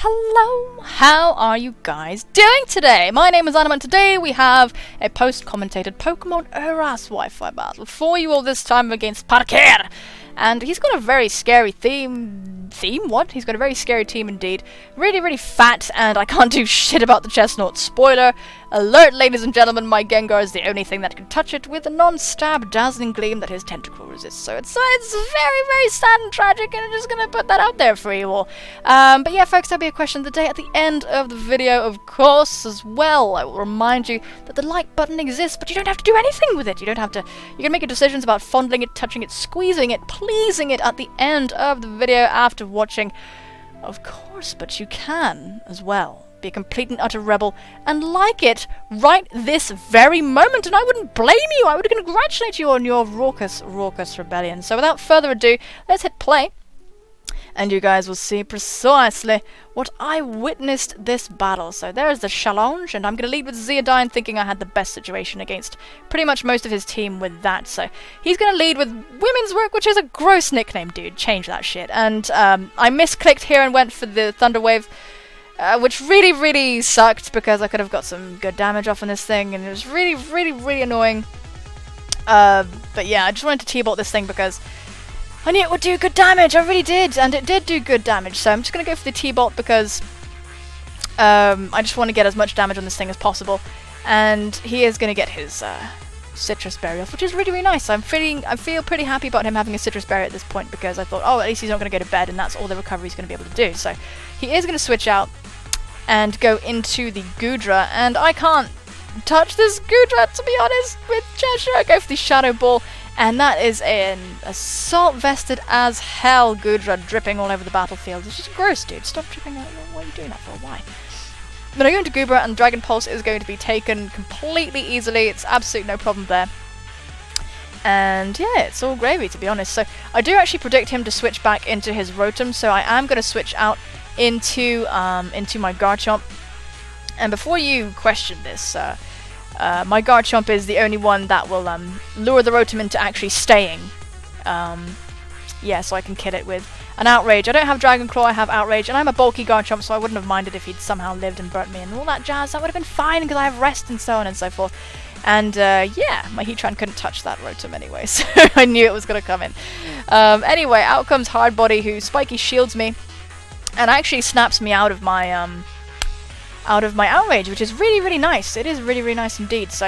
Hello, how are you guys doing today? My name is Anima and today we have a post-commentated Pokemon ORAS Wi-Fi battle for you all, this time against Parker. And he's got a very scary what? He's got a very scary team indeed. Really, really fat, and I can't do shit about the chestnut. Spoiler alert, ladies and gentlemen, my Gengar is the only thing that can touch it with a non-stab dazzling gleam that his tentacle resists. So it's very, very sad and tragic, and I'm just gonna put that out there for you all. But yeah, folks, there'll be a question of the day at the end of the video, of course, as well. I will remind you that the like button exists, but you don't have to do anything with it. You don't have to. You can make your decisions about fondling it, touching it, squeezing it, pleasing it at the end of the video after watching, of course, but you can as well be a complete and utter rebel and like it right this very moment, and I wouldn't blame you. I would congratulate you on your raucous rebellion. So without further ado, let's hit play, and you guys will see precisely what I witnessed this battle. So there's the challenge, and I'm going to lead with Zeodine, thinking I had the best situation against pretty much most of his team with that. So he's going to lead with Women's Work, which is a gross nickname, dude. Change that shit. And I misclicked here and went for the Thunder Wave, which really, really sucked because I could have got some good damage off on this thing, and it was really, really, really annoying. But yeah, I just wanted to T-bolt this thing because I knew it would do good damage. I really did, and it did do good damage. So I'm just going to go for the T-bolt because I just want to get as much damage on this thing as possible. And he is going to get his Citrus Berry off, which is really, really nice. I feel pretty happy about him having a Citrus Berry at this point because I thought, oh, at least he's not going to go to bed, and that's all the recovery he's going to be able to do. So he is going to switch out and go into the Goodra, and I can't touch this Goodra, to be honest, with Cheshire. I go for the Shadow Ball, and that is an assault vested as hell Goodra dripping all over the battlefield. It's just gross, dude. Stop dripping out. Why are you doing that for? Why? But I go into Goodra, and Dragon Pulse is going to be taken completely easily. It's absolutely no problem there. And yeah, it's all gravy, to be honest. So I do actually predict him to switch back into his Rotom, so I am going to switch out into my Garchomp. And before you question this, my Garchomp is the only one that will lure the Rotom into actually staying. Yeah, so I can kill it with an Outrage. I don't have Dragon Claw, I have Outrage, and I'm a bulky Garchomp, so I wouldn't have minded if he'd somehow lived and burnt me and all that jazz. That would have been fine because I have Rest and so on and so forth. And yeah, my Heatran couldn't touch that Rotom anyway, so I knew it was going to come in. Anyway, out comes Hard Body, who Spiky shields me and actually snaps me out of my Outrage, which is really, really nice. It is really, really nice indeed. So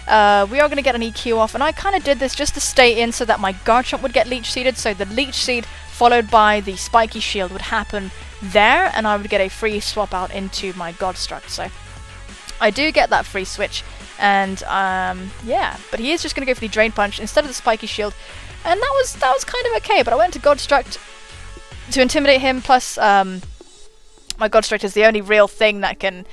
we are going to get an EQ off, and I kind of did this just to stay in so that my Garchomp would get Leech Seeded, so the Leech Seed followed by the Spiky Shield would happen there, and I would get a free swap out into my Godstruct. So I do get that free switch, and yeah, but he is just going to go for the Drain Punch instead of the Spiky Shield, and that was kind of okay, but I went to Godstruct to intimidate him, plus my Godstruct is the only real thing that can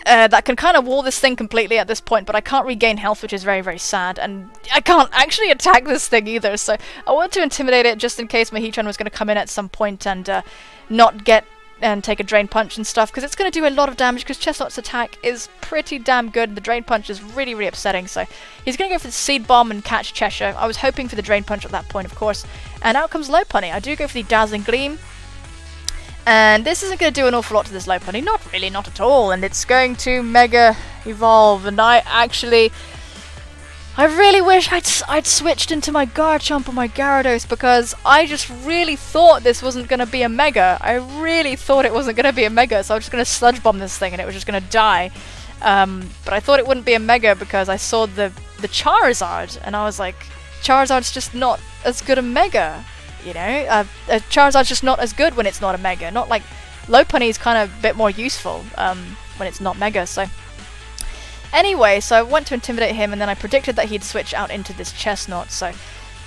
kind of wall this thing completely at this point, but I can't regain health, which is very, very sad, and I can't actually attack this thing either, so I want to intimidate it just in case my Heatran was going to come in at some point and not get and take a Drain Punch and stuff, because it's going to do a lot of damage, because Chestnut's attack is pretty damn good, and the Drain Punch is really, really upsetting, so he's going to go for the Seed Bomb and catch Cheshire. I was hoping for the Drain Punch at that point, of course, and out comes Lopunny. I do go for the Dazzling Gleam, and this isn't going to do an awful lot to this Lopunny, not really, not at all, and it's going to Mega Evolve, and I really wish I'd switched into my Garchomp or my Gyarados, because I just really thought this wasn't going to be a Mega. I really thought it wasn't going to be a Mega, so I was just going to Sludge Bomb this thing and it was just going to die. But I thought it wouldn't be a Mega because I saw the Charizard, and I was like, Charizard's just not as good a Mega, you know? Charizard's just not as good when it's not a Mega. Not like Lopunny's kind of a bit more useful when it's not Mega, so anyway, so I went to intimidate him, and then I predicted that he'd switch out into this Chestnut, so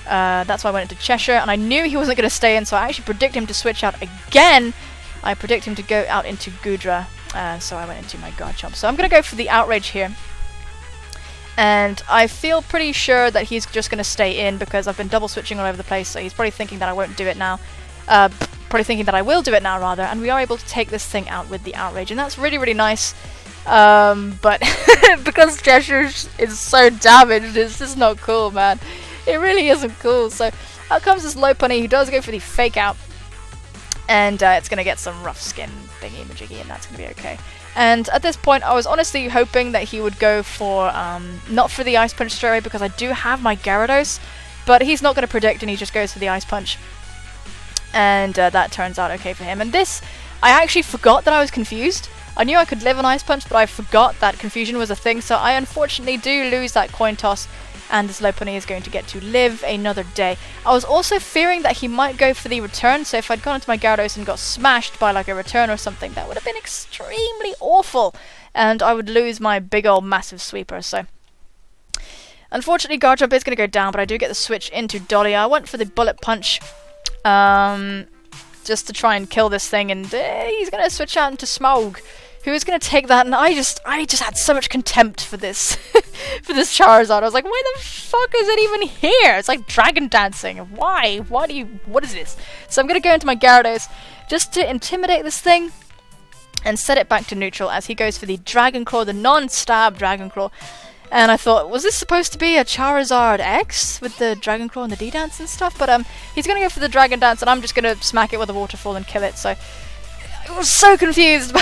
that's why I went into Cheshire, and I knew he wasn't going to stay in, so I actually predict him to switch out again. I predict him to go out into Goodra, so I went into my Garchomp. So I'm going to go for the Outrage here, and I feel pretty sure that he's just going to stay in, because I've been double switching all over the place, so he's probably thinking that I won't do it now. Probably thinking that I will do it now, rather, and we are able to take this thing out with the Outrage, and that's really, really nice. But because Cheshire is so damaged, it's just not cool, man. It really isn't cool. So out comes this Lopunny, who does go for the Fake Out, And it's going to get some rough skin thingy-majiggy, and that's going to be okay. And at this point, I was honestly hoping that he would go for, not for the Ice Punch straight away, because I do have my Gyarados, but he's not going to predict, and he just goes for the Ice Punch. And that turns out okay for him. And this, I actually forgot that I was confused. I knew I could live on Ice Punch, but I forgot that confusion was a thing, so I unfortunately do lose that coin toss, and this Lopunny is going to get to live another day. I was also fearing that he might go for the return, so if I'd gone into my Gyarados and got smashed by like a return or something, that would have been extremely awful, and I would lose my big old massive sweeper, so... Unfortunately, Guard Jump is going to go down, but I do get the switch into Dolly. I went for the Bullet Punch, just to try and kill this thing, and he's going to switch out into Smog, who is going to take that, and I just had so much contempt for this, for this Charizard. I was like, why the fuck is it even here? It's like Dragon Dancing. Why? What is this? So I'm going to go into my Gyarados, just to intimidate this thing, and set it back to neutral, as he goes for the Dragon Claw, the non-stab Dragon Claw. And I thought, was this supposed to be a Charizard X with the Dragon Claw and the D-Dance and stuff? But he's going to go for the Dragon Dance, and I'm just going to smack it with a Waterfall and kill it, so... I was so confused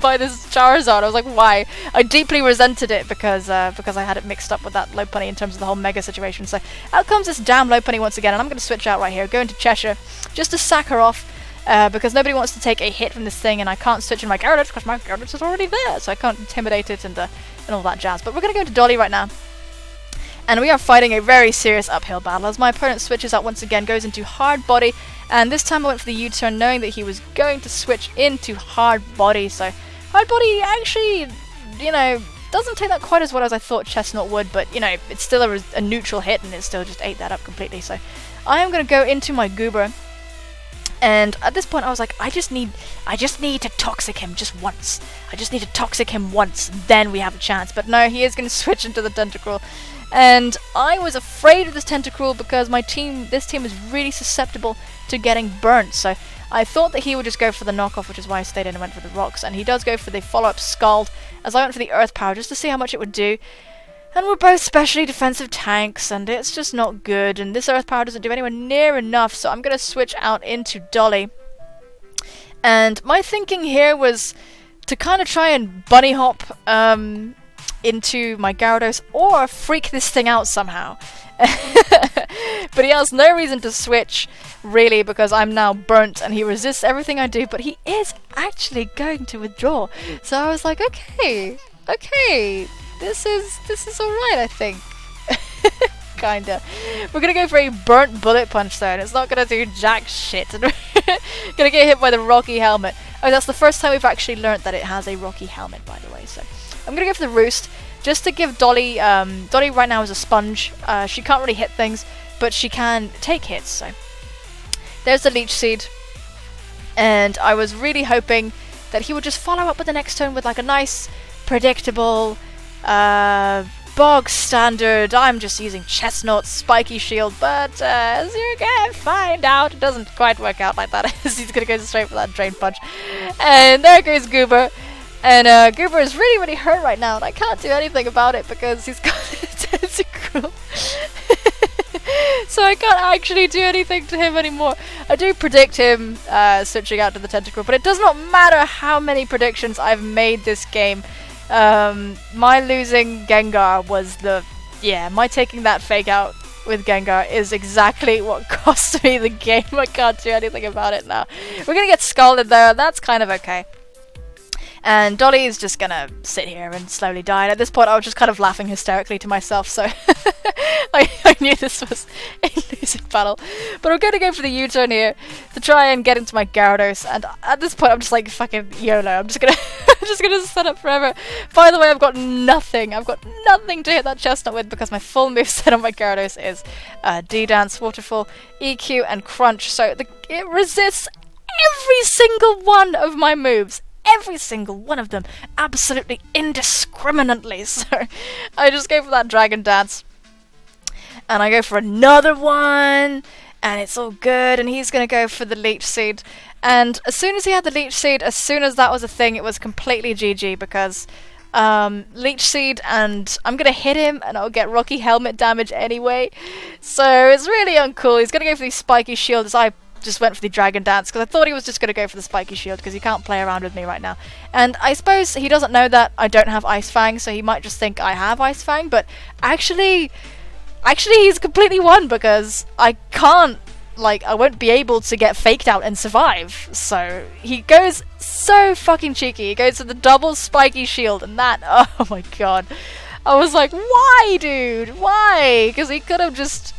by this Charizard. I was like, why? I deeply resented it because I had it mixed up with that Lopunny in terms of the whole Mega situation. So out comes this damn Lopunny once again, and I'm going to switch out right here, go into Cheshire, just to sack her off, because nobody wants to take a hit from this thing, and I can't switch in my Gyarados because my Gyarados is already there, so I can't intimidate it and all that jazz. But we're going to go into Dolly right now. And we are fighting a very serious uphill battle as my opponent switches out once again, goes into Hard Body, and this time I went for the U-turn knowing that he was going to switch into Hard Body, so Hard Body actually, you know, doesn't take that quite as well as I thought Chestnut would, but, you know, it's still a neutral hit, and it still just ate that up completely, so I am going to go into my Goober, and at this point I was like, I just need to Toxic him just once. I just need to Toxic him once, then we have a chance, but no, he is going to switch into the Tentacruel. And I was afraid of this Tentacruel because this team is really susceptible to getting burnt, so I thought that he would just go for the knockoff, which is why I stayed in and went for the rocks, and he does go for the follow-up Scald, as I went for the Earth Power just to see how much it would do. And we're both specially defensive tanks, and it's just not good, and this Earth Power doesn't do anywhere near enough, so I'm going to switch out into Dolly. And my thinking here was to kind of try and bunny hop into my Gyarados, or freak this thing out somehow. But he has no reason to switch, really, because I'm now burnt and he resists everything I do, but he is actually going to withdraw. So I was like, okay, this is alright, I think. Kinda. We're gonna go for a burnt Bullet Punch though, and it's not gonna do jack shit. And we're gonna get hit by the Rocky Helmet. Oh, that's the first time we've actually learnt that it has a Rocky Helmet, by the way, so... I'm going to go for the Roost, just to give Dolly... Dolly right now is a sponge. She can't really hit things, but she can take hits, so... There's the Leech Seed. And I was really hoping that he would just follow up with the next turn with like a nice, predictable, bog standard, I'm just using Chestnut, Spiky Shield, but as you're going to find out, it doesn't quite work out like that. He's going to go straight for that Drain Punch. And there goes Goober. And Goober is really, really hurt right now, and I can't do anything about it because he's got a Tentacruel. So I can't actually do anything to him anymore. I do predict him switching out to the Tentacruel, but it does not matter how many predictions I've made this game. My losing Gengar was my taking that fake out with Gengar is exactly what cost me the game. I can't do anything about it now. We're gonna get scalded there, that's kind of okay. And Dolly is just gonna sit here and slowly die. And at this point I was just kind of laughing hysterically to myself, so I knew this was a losing battle. But I'm gonna go for the U-turn here to try and get into my Gyarados, and at this point I'm just like, fucking YOLO, I'm just gonna set up forever. By the way, I've got nothing to hit that Chestnut with because my full moveset on my Gyarados is D-Dance, Waterfall, EQ, and Crunch, so it resists every single one of my moves. Every single one of them, absolutely indiscriminately. So I just go for that Dragon Dance, and I go for another one, and it's all good. And he's gonna go for the Leech Seed. And as soon as he had the Leech Seed, as soon as that was a thing, it was completely GG because Leech Seed, and I'm gonna hit him, and I'll get Rocky Helmet damage anyway. So it's really uncool. He's gonna go for the Spiky Shield as I just went for the Dragon Dance because I thought he was just going to go for the Spiky Shield because he can't play around with me right now. And I suppose he doesn't know that I don't have Ice Fang, so he might just think I have Ice Fang, but actually he's completely won because I can't, like, I won't be able to get faked out and survive. So he goes so fucking cheeky. He goes for the double Spiky Shield, and that, oh my god. I was like, why, dude? Why? Because he could have just,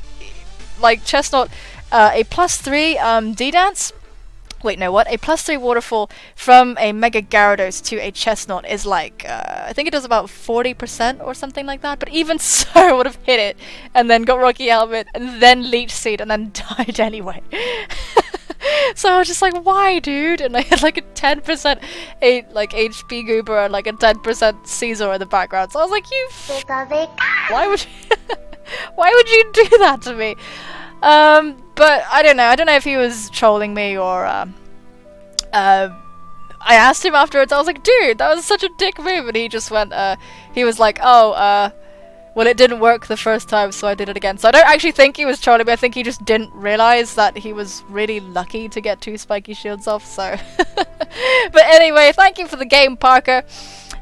like, Chestnut, a +3 D-Dance. Wait, no, what? A +3 Waterfall from a Mega Gyarados to a Chestnut is like, I think it does about 40% or something like that. But even so, I would have hit it, and then got Rocky Helmet, and then Leech Seed, and then died anyway. So I was just like, why, dude? And I had like a 10% HP Goober and like a 10% Caesar in the background. So I was like, why would you, why would you do that to me? But I don't know. I don't know if he was trolling me or I asked him afterwards. I was like, dude, that was such a dick move, and he just went. He was like, oh, well, it didn't work the first time, so I did it again. So I don't actually think he was trolling me. I think he just didn't realize that he was really lucky to get 2 Spiky Shields off. So, but anyway, thank you for the game, Parker.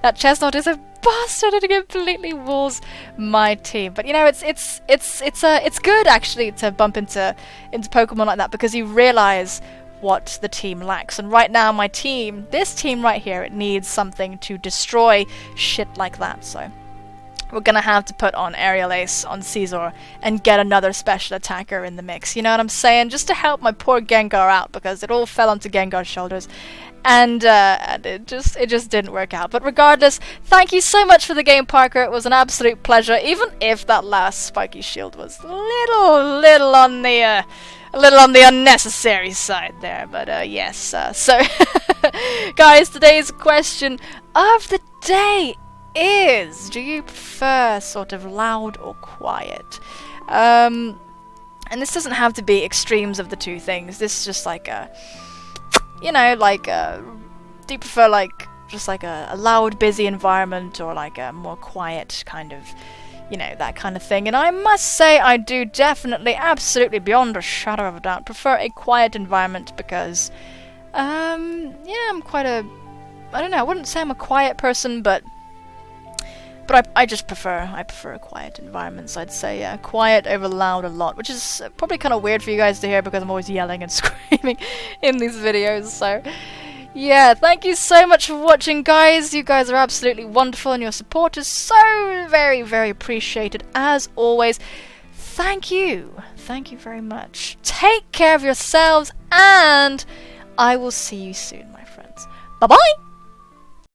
That Chestnut is a bastard and it completely walls my team. But you know, it's good actually to bump into Pokemon like that because you realize what the team lacks. And right now, my team, this team right here, it needs something to destroy shit like that. So we're gonna have to put on Aerial Ace on Caesar and get another special attacker in the mix. You know what I'm saying? Just to help my poor Gengar out because it all fell onto Gengar's shoulders. And it just didn't work out. But regardless, thank you so much for the game, Parker. It was an absolute pleasure, even if that last Spiky Shield was a little on the unnecessary side there. But yes, so guys, today's question of the day is: do you prefer sort of loud or quiet? And this doesn't have to be extremes of the two things. This is just like a, you know, like, do you prefer like just like a loud, busy environment or like a more quiet kind of, you know, that kind of thing? And I must say I do definitely, absolutely, beyond a shadow of a doubt, prefer a quiet environment because, yeah, I'm quite a, I don't know, I wouldn't say I'm a quiet person, but I just prefer a quiet environment, so I'd say, yeah, quiet over loud a lot, which is probably kind of weird for you guys to hear because I'm always yelling and screaming in these videos, so yeah, thank you so much for watching, guys. You guys are absolutely wonderful and your support is so very, very appreciated as always. Thank you very much. Take care of yourselves and I will see you soon, my friends. Bye-bye!